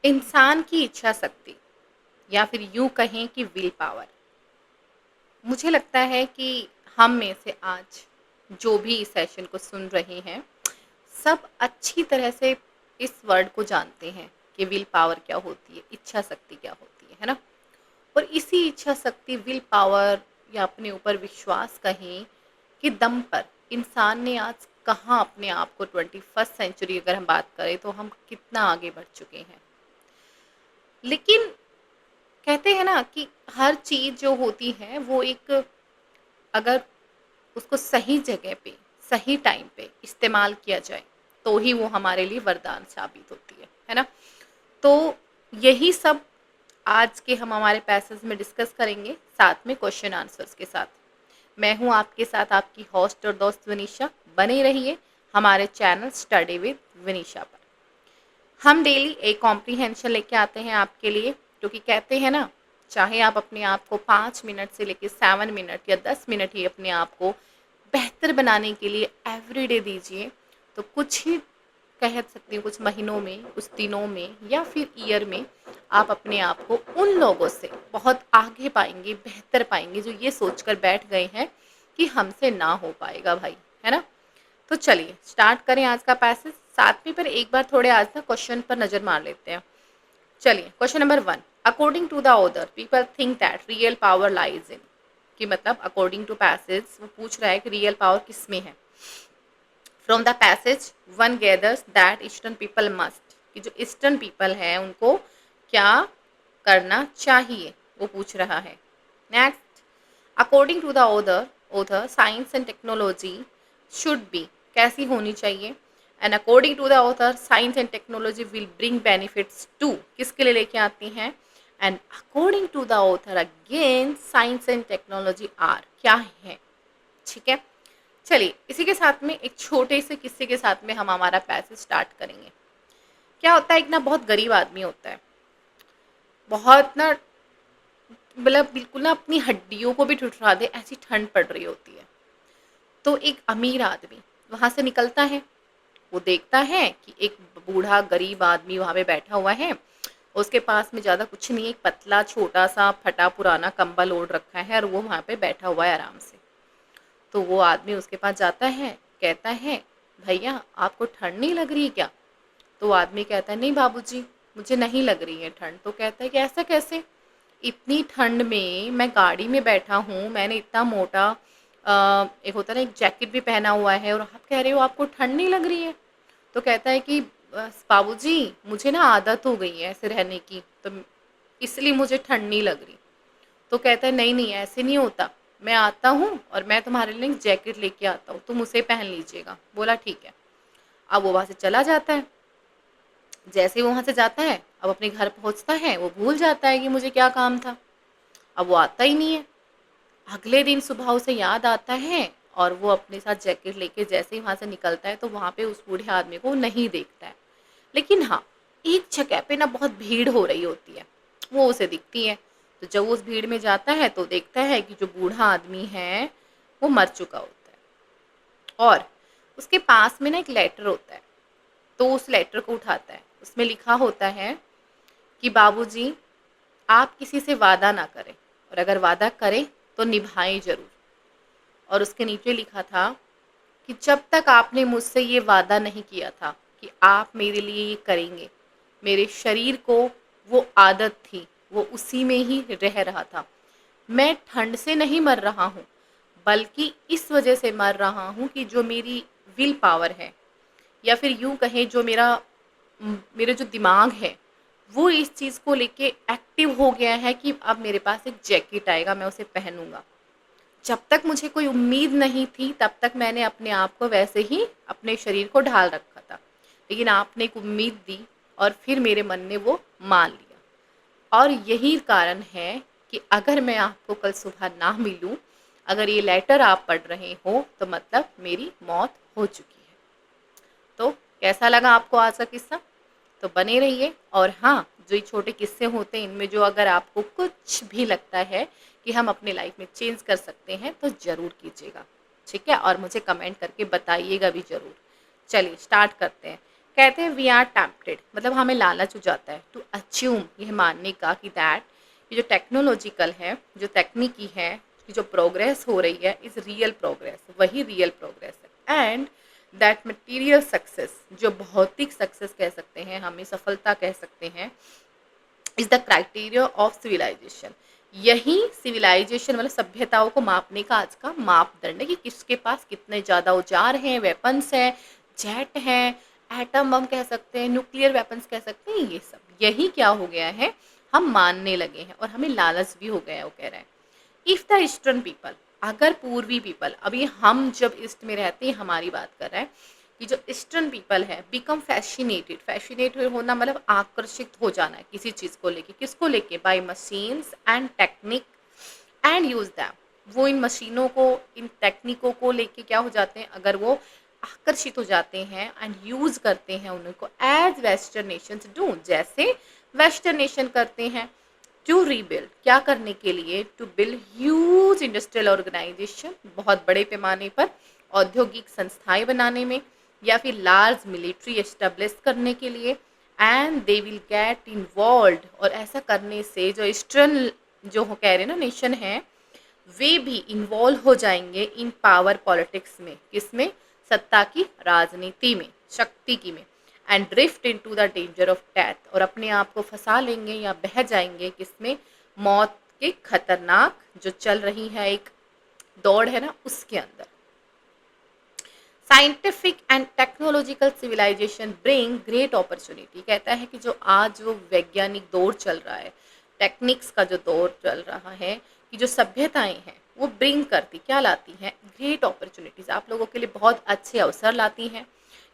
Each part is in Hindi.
इंसान की इच्छा शक्ति या फिर यूं कहें कि विल पावर। मुझे लगता है कि हम में से आज जो भी इस सेशन को सुन रहे हैं, सब अच्छी तरह से इस वर्ड को जानते हैं कि विल पावर क्या होती है, इच्छा शक्ति क्या होती है ना। और इसी इच्छा शक्ति, विल पावर या अपने ऊपर विश्वास कहें कि दम पर इंसान ने आज कहाँ अपने आप को 21st सेंचुरी अगर हम बात करें तो हम कितना आगे बढ़ चुके हैं। लेकिन कहते हैं ना कि हर चीज़ जो होती है वो एक, अगर उसको सही जगह पे सही टाइम पे इस्तेमाल किया जाए तो ही वो हमारे लिए वरदान साबित होती है ना। तो यही सब आज के हम हमारे पैसेज में डिस्कस करेंगे, साथ में क्वेश्चन आंसर्स के साथ। मैं हूँ आपके साथ आपकी होस्ट और दोस्त विनीशा। बने रहिए हमारे चैनल स्टडी विद विनीशा पर। हम डेली एक कॉम्प्रीहेंशन लेके आते हैं आपके लिए, क्योंकि कहते हैं ना, चाहे आप अपने आप को 5 मिनट से लेके 7 मिनट या 10 मिनट ही अपने आप को बेहतर बनाने के लिए एवरीडे दीजिए, तो कुछ ही कह सकती हूँ कुछ महीनों में, कुछ दिनों में या फिर ईयर में आप अपने आप को उन लोगों से बहुत आगे पाएंगे, बेहतर पाएंगे जो ये सोचकर बैठ गए हैं कि हमसे ना हो पाएगा भाई, है ना। तो चलिए स्टार्ट करें आज का पैसेज। साथ में पर एक बार थोड़े आज ना क्वेश्चन पर नजर मार लेते हैं। चलिए question number 1। According to the author people think that real power lies in, कि मतलब अकॉर्डिंग टू पैसेज वो पूछ रहा है कि रियल पावर किस में है। From the passage one gathers that eastern people must, कि जो ईस्टर्न पीपल है उनको क्या करना चाहिए, वो पूछ रहा है। Next, according to the author science and technology should be, कैसी होनी चाहिए। And according to the author science and technology will bring benefits to, किसके लिए लेके आती हैं। And according to the author again science and technology are, क्या है। ठीक है, चलिए इसी के साथ में एक छोटे से किस्से के साथ में हम हमारा पैसेज स्टार्ट करेंगे। क्या होता है, एक ना बहुत गरीब आदमी होता है, बहुत ना, मतलब बिल्कुल ना अपनी हड्डियों को भी ठुठरा दे ऐसी ठंड पड़ रही होती है। तो एक अमीर आदमी वहां से निकलता है, वो देखता है कि एक बूढ़ा गरीब आदमी वहां पे बैठा हुआ है। उसके पास में ज़्यादा कुछ नहीं है, एक पतला छोटा सा फटा पुराना कंबल ओढ़ रखा है और वो वहां पे बैठा हुआ है आराम से। तो वो आदमी उसके पास जाता है, कहता है भैया आपको ठंड नहीं लग रही क्या। तो वो आदमी कहता है नहीं बाबूजी, मुझे नहीं लग रही है ठंड। तो कहता है कि ऐसा कैसे, इतनी ठंड में मैं गाड़ी में बैठा हूँ, मैंने इतना मोटा एक होता है ना एक जैकेट भी पहना हुआ है, और आप कह रहे हो आपको ठंड नहीं लग रही है। तो कहता है कि बस बाबूजी मुझे ना आदत हो गई है ऐसे रहने की, तो इसलिए मुझे ठंड नहीं लग रही। तो कहता है नहीं नहीं ऐसे नहीं होता, मैं आता हूँ और मैं तुम्हारे लिए एक जैकेट लेके आता हूँ, तुम उसे पहन लीजिएगा। बोला ठीक है। अब वो वहाँ से चला जाता है। जैसे ही वो वहाँ से जाता है, अब अपने घर पहुँचता है, वो भूल जाता है कि मुझे क्या काम था। अब वो आता ही नहीं है। अगले दिन सुबह उसे याद आता है और वो अपने साथ जैकेट लेके जैसे ही वहाँ से निकलता है तो वहाँ पे उस बूढ़े आदमी को नहीं देखता है। लेकिन हाँ, एक जगह पे ना बहुत भीड़ हो रही होती है, वो उसे दिखती है। तो जब वो उस भीड़ में जाता है तो देखता है कि जो बूढ़ा आदमी है वो मर चुका होता है, और उसके पास में ना एक लेटर होता है। तो उस लेटर को उठाता है, उसमें लिखा होता है कि बाबूजी आप किसी से वादा ना करें, और अगर वादा करें तो निभाएं जरूर। और उसके नीचे लिखा था कि जब तक आपने मुझसे ये वादा नहीं किया था कि आप मेरे लिए ये करेंगे, मेरे शरीर को वो आदत थी, वो उसी में ही रह रहा था। मैं ठंड से नहीं मर रहा हूँ, बल्कि इस वजह से मर रहा हूँ कि जो मेरी विल पावर है, या फिर यूं कहें जो मेरा जो दिमाग है, वो इस चीज़ को लेके एक्टिव हो गया है कि अब मेरे पास एक जैकेट आएगा, मैं उसे पहनूंगा। जब तक मुझे कोई उम्मीद नहीं थी तब तक मैंने अपने आप को वैसे ही अपने शरीर को ढाल रखा था, लेकिन आपने एक उम्मीद दी और फिर मेरे मन ने वो मान लिया। और यही कारण है कि अगर मैं आपको कल सुबह ना मिलूं, अगर ये लेटर आप पढ़ रहे हो, तो मतलब मेरी मौत हो चुकी है। तो कैसा लगा आपको आज का किस्सा, तो बने रहिए। और हाँ, जो ये छोटे किस्से होते हैं इनमें जो अगर आपको कुछ भी लगता है कि हम अपनी लाइफ में चेंज कर सकते हैं तो ज़रूर कीजिएगा। ठीक है, और मुझे कमेंट करके बताइएगा भी ज़रूर। चलिए स्टार्ट करते हैं। कहते हैं वी आर टेम्प्टेड, मतलब हमें लालच हो जाता है टू अच्यूम, यह मानने का कि दैट ये जो टेक्नोलॉजिकल है, जो तकनीकी है, कि जो प्रोग्रेस हो रही है इज़ रियल प्रोग्रेस, वही रियल प्रोग्रेस है। एंड दैट मटीरियल सक्सेस, जो भौतिक सक्सेस कह सकते हैं, हमें सफलता कह सकते हैं, is the criteria of civilisation. यही सिविलाइजेशन मतलब सभ्यताओं को मापने का आज का मापदंड है कि किसके पास कितने ज़्यादा औजार हैं, वेपन्स हैं, जेट हैं, एटम बम कह सकते हैं, न्यूक्लियर वेपन्स कह सकते हैं, ये सब यही क्या हो गया है, हम मानने लगे हैं और हमें लालच भी हो गया है। वो कह रहा है इफ़ द ईस्टर्न पीपल, अगर पूर्वी पीपल, अभी हम जब ईस्ट में रहते हैं हमारी बात कर रहा है, कि जो ईस्टर्न पीपल है बिकम फैसिनेटेड, फैसिनेटेड होना मतलब आकर्षित हो जाना है किसी चीज़ को लेके, किसको लेके, by machines and technique and use them, वो इन मशीनों को, इन टेक्निकों को लेके क्या हो जाते हैं, अगर वो आकर्षित हो जाते हैं एंड यूज करते हैं उनको एज वेस्टर्न नेशंस डू, जैसे वेस्टर्न नेशन करते हैं, टू रीबिल्ड, क्या करने के लिए, to build huge industrial organisation, बहुत बड़े पैमाने पर औद्योगिक संस्थाएं बनाने में, या फिर लार्ज मिलिट्री एस्टेब्लिश करने के लिए। And they will get involve, और ऐसा करने से जो ईस्टर्न जो हो कह रहे हैं ना नेशन है, वे भी इन्वॉल्व हो जाएंगे इन पावर पॉलिटिक्स में, किसमें, सत्ता की राजनीति में, शक्ति की में। And drift into the danger of death, और अपने आप को फंसा लेंगे या बह जाएंगे किसमें, मौत के खतरनाक जो चल रही है एक दौड़ है ना उसके अंदर। Scientific and technological civilisation bring great opportunity, कहता है कि जो आज वो वैज्ञानिक दौर चल रहा है, टेक्निक्स का जो दौर चल रहा है, कि जो सभ्यताएं हैं वो ब्रिंग करती, क्या लाती हैं, ग्रेट अपॉर्चुनिटीज़, आप लोगों के लिए बहुत अच्छे अवसर लाती हैं,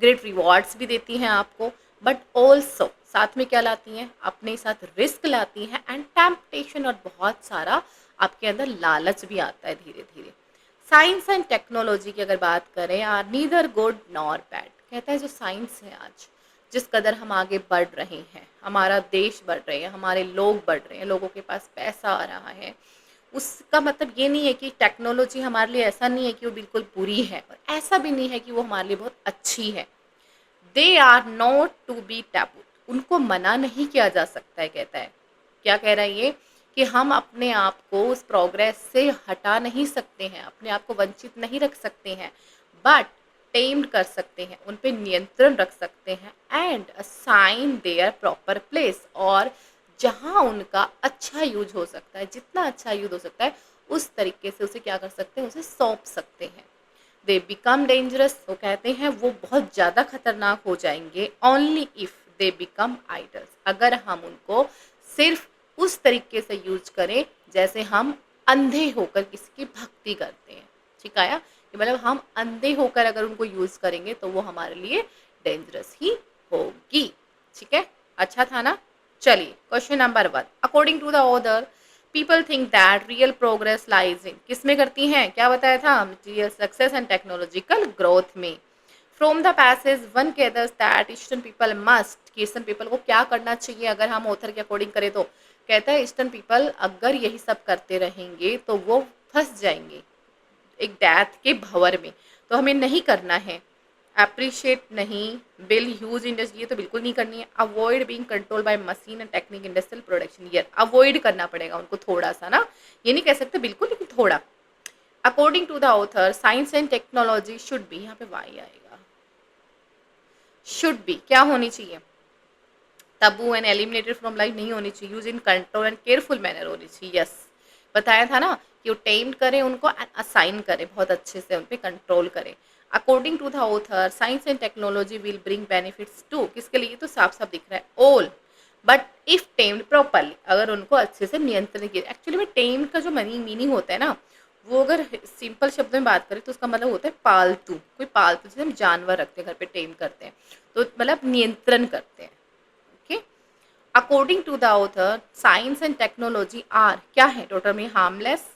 ग्रेट रिवॉर्ड्स भी देती हैं आपको, बट ऑल्सो साथ में क्या लाती हैं, अपने साथ रिस्क लाती हैं एंड टेम्पटेशन, और बहुत सारा आपके अंदर लालच भी आता है धीरे धीरे। साइंस एंड टेक्नोलॉजी की अगर बात करें, are neither good nor bad, कहता है जो साइंस है आज, जिस कदर हम आगे बढ़ रहे हैं, हमारा देश बढ़ रहे हैं, हमारे लोग बढ़ रहे हैं, लोगों के पास पैसा आ रहा है, उसका मतलब ये नहीं है कि टेक्नोलॉजी हमारे लिए, ऐसा नहीं है कि वो बिल्कुल बुरी है, और ऐसा भी नहीं है कि वो हमारे लिए बहुत अच्छी है। They are not to be taboo, उनको मना नहीं किया जा सकता है, कहता है, क्या कह रहा है ये, कि हम अपने आप को उस प्रोग्रेस से हटा नहीं सकते हैं, अपने आप को वंचित नहीं रख सकते हैं, बट टेम्ड कर सकते हैं, उन पे नियंत्रण रख सकते हैं, and assign there proper place, और जहाँ उनका अच्छा यूज हो सकता है, जितना अच्छा यूज हो सकता है उस तरीके से उसे क्या कर सकते हैं, उसे सौंप सकते हैं। दे बिकम डेंजरस, वो कहते हैं वो बहुत ज़्यादा खतरनाक हो जाएंगे, only if they become idols, अगर हम उनको सिर्फ उस तरीके से यूज करें जैसे हम अंधे होकर किसी की भक्ति करते हैं। ठीक आया, कि मतलब हम अंधे होकर अगर उनको यूज करेंगे तो वो हमारे लिए डेंजरस ही होगी। ठीक है, अच्छा था ना। चलिए question number 1, according to the author people think that real progress lies in, किसमें करती हैं, क्या बताया था, material success and technological growth में। फ्रॉम द पैसेज वन कहता दैट ईस्टर्न पीपल मस्ट, कि ईस्टर्न पीपल को क्या करना चाहिए, अगर हम ऑथर के अकॉर्डिंग करें तो कहता है ईस्टर्न पीपल अगर यही सब करते रहेंगे तो वो फंस जाएंगे एक डेथ के भंवर में, तो हमें नहीं करना है। अप्रिशिएट नहीं, बिल ह्यूज इंडस्ट्री, ये तो बिल्कुल नहीं करनी है। Avoid being control by machine and technique industrial production, year avoid करना पड़ेगा उनको थोड़ा सा ना, ये नहीं कह सकते बिल्कुल, लेकिन थोड़ा। According to the author science and technology should be, यहाँ पे वाई आएगा, शुड बी क्या होनी चाहिए, taboo and eliminated from life नहीं होनी चाहिए, use in control and careful manner होनी चाहिए। यस, बताया था ना कि वो टेम्ड करें उनको एंड असाइन करें, बहुत अच्छे से उन पर कंट्रोल करें। According to the author science and technology will bring benefits to, किसके लिए, तो साफ साफ दिख रहा है, all, but if tamed properly, अगर उनको अच्छे से नियंत्रण किया। एक्चुअली में टेम्ड का जो मीनिंग होता है ना, वो अगर सिंपल शब्द में बात करें तो उसका मतलब होता है पालतू, कोई पालतू जैसे हम जानवर रखते हैं घर पे, टेम करते हैं, तो मतलब नियंत्रण करते हैं। Okay, according to the author science and technology are, क्या है, totally harmless,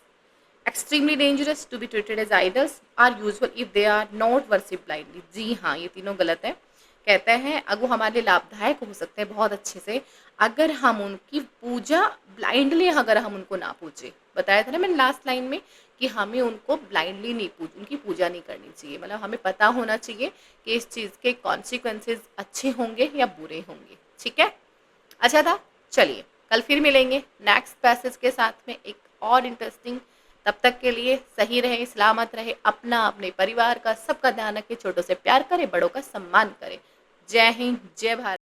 extremely dangerous, to be treated as idols, are usual if they are not worship blindly. जी हाँ, ये तीनों गलत है। कहते हैं अगर वो हमारे लिए लाभदायक हो सकते हैं बहुत अच्छे से, अगर हम उनकी पूजा ब्लाइंडली, अगर हम उनको ना पूजे, बताया था ना मैंने लास्ट लाइन में कि हमें उनको ब्लाइंडली नहीं उनकी पूजा नहीं करनी चाहिए, मतलब हमें पता होना चाहिए कि इस चीज़ के कॉन्सिक्वेंसेस अच्छे होंगे या बुरे होंगे। ठीक है, अच्छा था। चलिए कल फिर मिलेंगे नेक्स्ट पैसेज के साथ में एक और इंटरेस्टिंग। तब तक के लिए सही रहे, सलामत रहे, अपना अपने परिवार का सबका ध्यान रखें, छोटों से प्यार करें, बड़ों का सम्मान करें। जय हिंद, जय भारत।